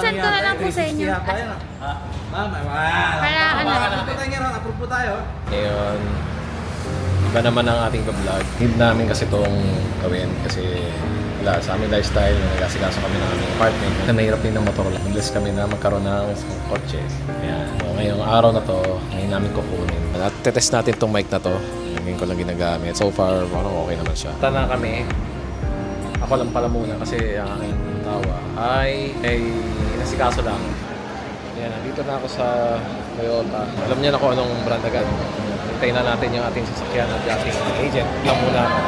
send ko na lang po sa inyo. Para ano. Approve po tayo. Ngayon, iba naman ang ating vlog. Need namin kasi itong gawin kasi wala, sa aming lifestyle, nag-asikaso kami ng aming apartment. Nahirap din ng motor lang. Unless kami na magkaroon ng kotse. Ayan. So, ngayong araw na to, ngayon namin kukunin. At tetest natin itong mic na to. Ngayon ko lang ginagamit. So far, parang okay naman siya. Tana kami. Ako lang pala muna kasi ang aking tawa ay inasikaso lang. Ayan, nandito na ako sa Toyota. Alam niya na kung anong brand agad. Hintayin na natin yung ating sasakyan at yung ating agent. Lang muna ako.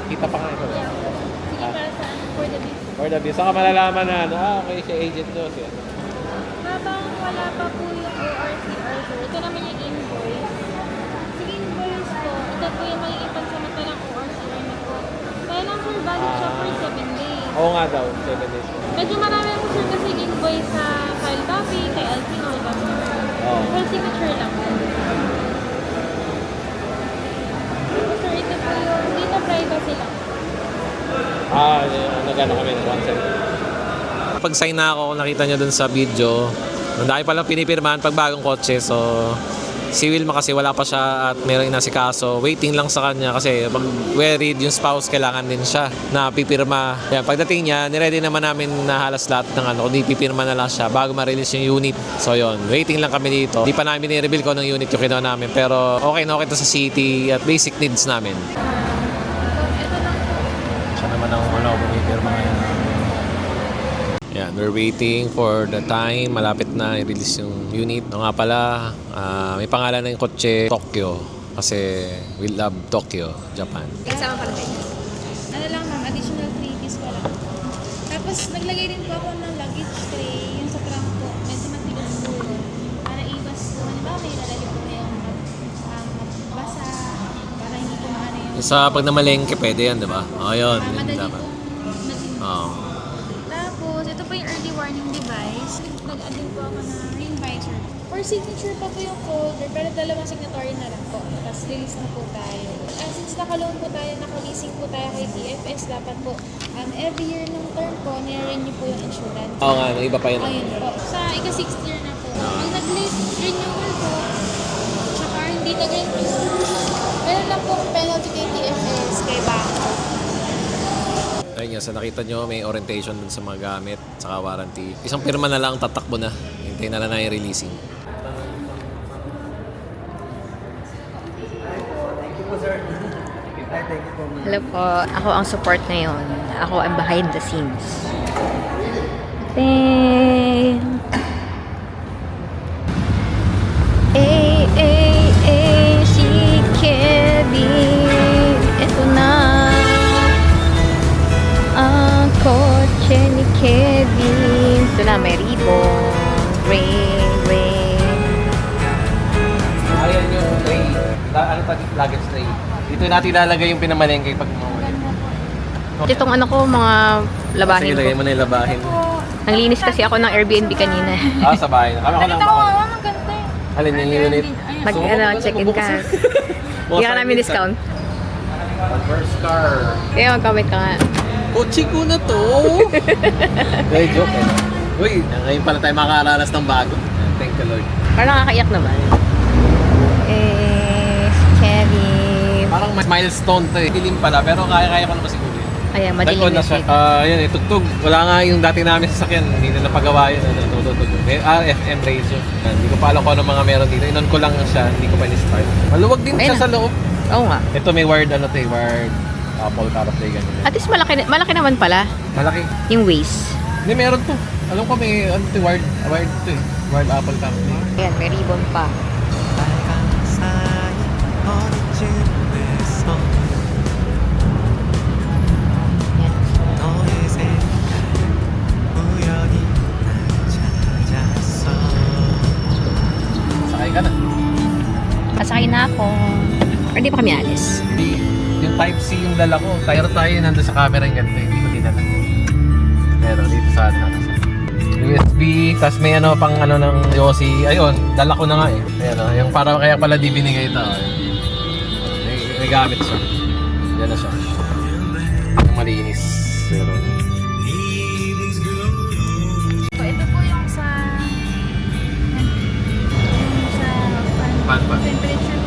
Kita pa nga ito. Sige, para sa ano, for the business. For the business. Saka malalaman na, okay, siya agent nyo. Siya. Habang wala pa po yung ORCR, sir, ito naman yung invoice. Sige, invoice po. Ito po yung magiging pansamantalang ORCR na po. Kaya lang, sir, valid siya for 7 days. Oo nga daw, 7 days. Medyo marami po, sir, kasi invoice sa file copy, kay Elpino, diba? Oo. For signature lang po. Tapos, sir, ito po yung data privacy lang. Nagano kami ng consent. Pag-sign na ako, nakita nyo dun sa video, ang dami palang pinipirmahan pag bagong kotse. So, si Wilma kasi wala pa siya at meron inasikaso. Waiting lang sa kanya kasi pag worried yung spouse, kailangan din siya na pipirma. Yan, pagdating niya, niready naman namin na halos lahat ng ano, kundi pipirma na lang siya bago ma-release yung unit. So, yun, waiting lang kami dito. Di pa namin i-reveal ko ng unit yung kinuha namin. Pero okay na okay to sa city at basic needs namin. Siya naman ang pumipirma ngayon. Yan, we're waiting for the time. Malapit na i-release yung unit. O nga pala, may pangalan na yung kotse, Tokyo. Kasi we love Tokyo, Japan. Kasama pala kayo. Ano lang ma'am, additional 3 keys pa lang. Tapos naglagay din po ako ng luggage tray, yung sa trunk po. Medyo matigas po yun. Para iwas po, halimbawa may lalagay po na yung basa, para hindi po maano yung... Sa pag namalengke, pwede yan, di ba? O, yun. madali Dapat. po. Oo. Tapos, ito po yung early warning device. Nag-add din po ako na rain visor. For signature pa po yung folder, pero dalawang signatory na lang po. Tapos release na po tayo. Since naka-loan po tayo, naka-leasing po tayo kay TFS, dapat po every year ng term po, nire-renew po yung insurance. Oo nga, may iba pa yun. Ayun po. Sa ika-6th year na po. Pag nag-late renewal po, tsaka hindi nag-renew, meron lang po penalty kay TFS, kay bangko. Ayun nga, sa nakita nyo, may orientation dun sa mga gamit, saka warranty. Isang pirma na lang, tatakbo na. Hintayin na lang na yung releasing. Hello po, ako ang support ngayon. Ako ang behind the scenes. Si Kevin. Ito na ang kotse ni Kevin. Ito na, may ribbon. Rain. Ayan yung tray. Ano pa luggage tray? Dito natin ilalagay yung pinamalengke pag mawala. Itong ano ko, mga labahin Sige, lagay ko. mo na yung labahin. Nanglinis kasi ako ng Airbnb kanina. Sa bahay. Kami ako lang Ito, ako. ang ganda eh. Alin yung unit? Check-in ka. Bigyan ka namin discount. First car. Kaya mag-comment ka nga. Kotse ko na to. Very joke eh. Uy, ngayon pala tayo makakaranas ng bago. Thank you Lord. Parang nakakaiyak naman. Si Kevin. Parang milestone to eh. Dilim pala, pero kaya-kaya ko naman siguro yun. Ayan, Dahil madilim ko na nasa, siya. yan eh, tugtog. Wala nga yung dati namin sasakyan. Hindi na napagawa yun. Tugtog. FM radio. Hindi ko pa alam kung ano mga meron dito. Inon ko lang siya. Hindi ko pa ni-start. Maluwag din siya Ayun sa loob. Oo nga. Ito may wired wired Apple CarPlay ganun. At least malaki naman pala Malaki. yung waist. Hindi, meron to. Alam ko may wired to eh. Wired Apple CarPlay. Ayan, may ribbon pa. Sakay ka na. Pasakay na ako. Or di pa kami alis. Hindi. Yung Type-C yung dala ko. Tayo nandun sa camera yung ganito. Hindi ko dinala. Pero dito sa USB, tas may pang ng Yossi. Ayun, dala ko na nga eh. Ayun yung para kaya pala di binigay ito. may gamit siya. Yan na siya. Malinis. Pero... So, ito po yung sa Pan. temperature.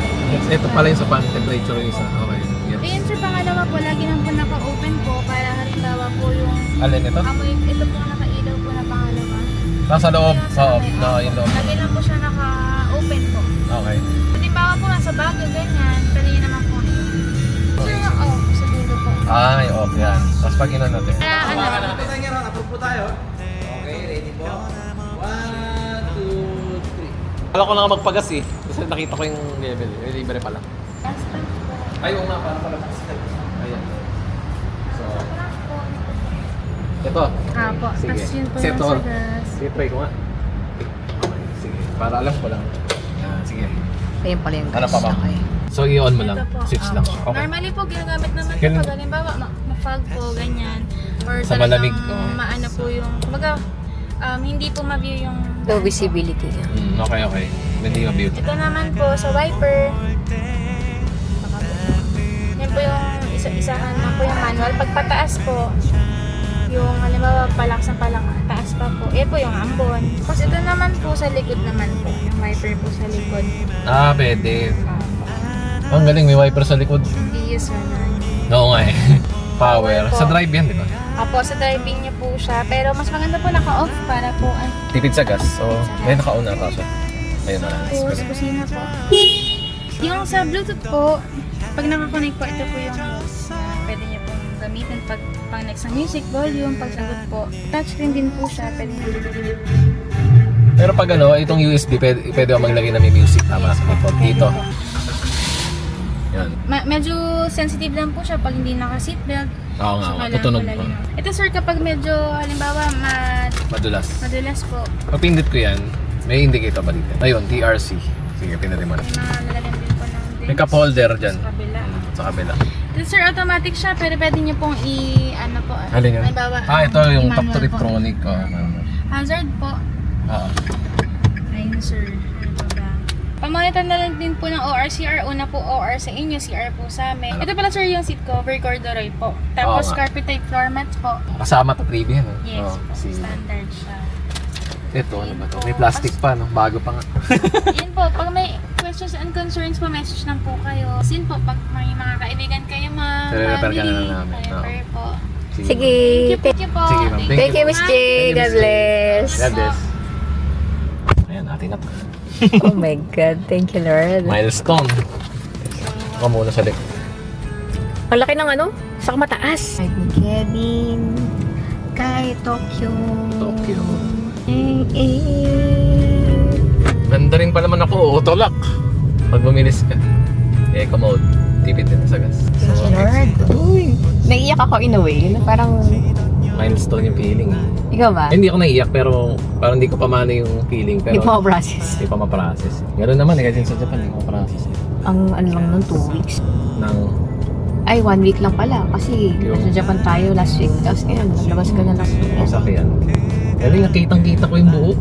Ito pala yung sa pan temperature yung isa. Okay. Yes. Ayun sir, pangalawa po, lagi nang po naka-open po para halimbawa po yung Alin ito? amoy, ito po nakailaw po na pangalawa. Nasa loob. Yung sa Oo. may- No, yung loob. Lagi lang po siya naka-open po. Okay. Halimbawa po nasa Baguio, ganyan, pwede nyo naman po ito. Sir, yung off sa dulo po. Ay, off yan. Tapos pag inan natin. Kaya ano, Wala ko lang magpagas eh. Kasi nakita ko yung level. May libre pala. last time po. Ay, oo nga. Parang pala. Ayan. So, ito. Apo, Sige. tapos yun po Kasi yung ito. sa gas. Sige, try ko nga. Okay, sige. Para alam ko lang. Yan, sige. Ayun pala yung Ano pa ba? Okay. So, i-on mo lang. Ito po, Switch lang. apo. Okay. Normally po, ginagamit naman po Ganun. pag halimbawa, ma-fog po, ganyan. Or Sa talagang malamig, maano po yung, kumbaga, hindi po ma-view yung... Low visibility. Okay, okay. Hindi ma-beauty. Ito naman po sa wiper. Yan po yung isa-isahan na po yung manual. Pag pataas po, yung halimbawa palakas ng taas pa po. Yan po yung ambon. Tapos ito naman po sa likod naman po. Yung wiper po sa likod. Ah, pwede. Ang galing, may wiper sa likod. Hindi use na. Oo nga eh. Power. Sa drive yan, di ba? Apo, sa driving niya po siya. Pero mas maganda po naka-off para po Tipid sa gas. So, may naka-on na kaso. Ayun na lang. po sa kusina po. Yung sa Bluetooth po, pag nakakonect po, ito po yung pwede niyo pong gamitin pag next sa music, volume, pag sagot po. Touchscreen din po siya, pwede niyo. Pero pag ano, itong USB, pwede ako maglagay na may music. Tama. Dito. Yan. Medyo sensitive lang po siya pag hindi naka-seatbelt. Oo nga, Saka lang tutunog pala pa. yun. Ito sir, kapag medyo, halimbawa, Madulas. madulas po, Pag pindot ko yan, may indicator ba dito? Ayun, TRC. Sige, pindutin mo na. may mga lalagyan din po ng May cup holder dyan. sa kabila. Sa kabila. Ito sir, automatic siya, pero pwede niyo pong ano po, Alin yan? halimbawa, Ito yung top i-manual to po. electronic. Hazard po. Oo. Ayun sir. Ano pa ba? Pamonitor na lang din po ng ORCR. Una po OR sa inyo, CR po sa amin. Ito pala sir yung seat cover, corduroy po. Tapos Oo nga. carpet type floor mats po. Kasama to trivia, no? Yes Oo, po, si... standard siya. Ito, ano ba to? May plastic pa, no? Bago pa nga. Yun po, pag may questions and concerns po, message lang po kayo. Sin po, pag may mga kaibigan kayo, Repair ka na lang namin. repair po. Sige. Thank you po. Sige, ma'am. Thank you, Miss J. God bless. God bless. Ayan, natin na to. Oh my God. Thank you, Lord. Milestone. Ako muna sa deck. Ang laki ng ano? Sa mataas. Ay, ni Kevin. Kay Tokyo. Tokyo. Eh. Ganda rin pa naman ako, autolock. Pag bumilis ka. Eco mode. Tipid din sa gas. Thank you, Lord. Uy. Naiiyak ako in a way. Parang, Milestone yung feeling. ikaw ba? Hindi ako naiiyak pero parang hindi ko pa mano yung feeling. Hindi Pero pa ma-process. hindi pa ma-process. Ganoon naman eh, kasi sa Japan hindi ko ma-process. Ang ano lang nun, 2 weeks. Nang Ay, 1 week lang pala. Kasi Yung- nasa Japan tayo last week. Tapos ngayon, naglabas ka na last week. sasakyan. Galing, nakitang-kita ko yung buo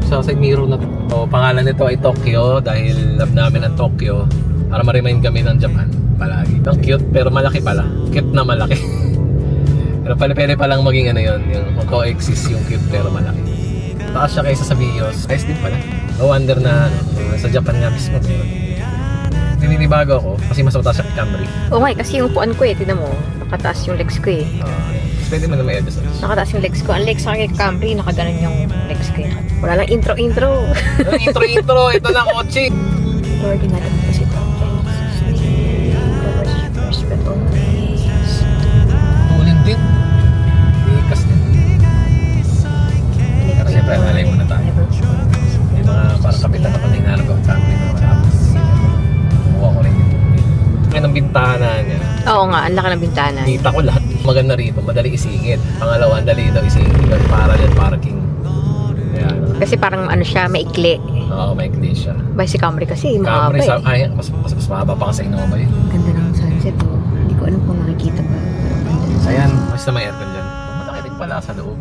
sa side mirror na to. So, pangalan nito ay Tokyo dahil love namin ang Tokyo para ma-remind kami ng Japan palagi. Ang cute pero malaki pala. Cute na malaki. Pero pwede palang maging ano yun, yung coexist yung cute pero malaki. Taas siya kaysa sa Vios. Ayos din pala. No wonder na sa Japan nga mismo. Tininibago ako kasi mas mataas siya kay Camry. Oo nga, kasi yung upuan ko eh. Tignan mo, nakataas yung legs ko eh. Pwede mo na may edit. Nakataas yung legs ko. Ang legs sa akin kay Camry, nakaganon yung legs ko eh. Wala lang intro. Intro! Ito na kotse! Lord, ingatan mo si Tom. Tulin din. Ikas din. Pero siyempre, nalay muna tayo. May mga parang kapitan na pala hinahanap ko. Camry na wala pa. Kuha ko rin yung kaya ng bintana niya. Oo nga, ang laki ng bintana. Kita ko lahat. Maganda rito, madali isingit. Pangalawa, dali daw isingit. Parallel parking. Kaya, Kasi parang ano siya, maikli. oo, may ikli siya. By si Camry kasi, mahaba Camry, eh. ay, mas mahaba pa kasi Innova yun. Ganda ng sunset oh. Hindi ko alam kung nakikita ba. Pero ganda ng Ayan, basta may aircon dyan. Malaki din pala sa loob.